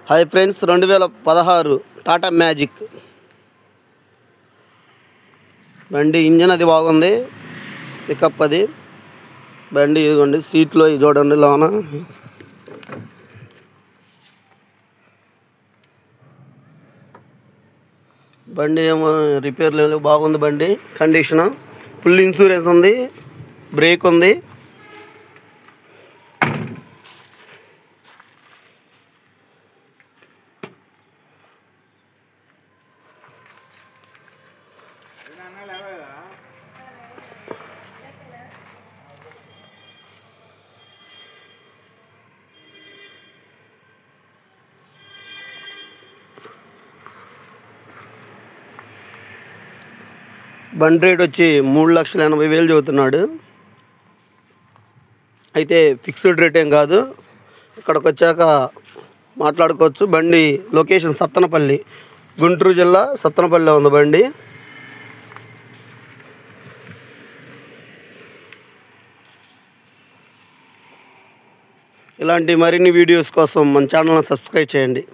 Hi friends, 2016 Tata magic బండి. Engine అది బాగుంది, పికప్ అది. బండి ఇదిగోండి, సీట్లో చూడండి లోన. బండి ఏమో రిపేర్ లేదు, బాగుంది బండి కండిషన్. ఫుల్ ఇన్సూరెన్స్ ఉంది, బ్రేక్ ఉంది. బండి రేట్ వచ్చి 3,80,000 చెబుతున్నాడు. అయితే ఫిక్స్డ్ రేట్ ఏం కాదు, ఇక్కడికి వచ్చాక మాట్లాడుకోవచ్చు. బండి లొకేషన్ సత్తెనపల్లి, గుంటూరు జిల్లా సత్తెనపల్లిలో ఉంది బండి. ఇలాంటి మరిన్ని వీడియోస్ కోసం మన ఛానల్ని సబ్స్క్రైబ్ చేయండి.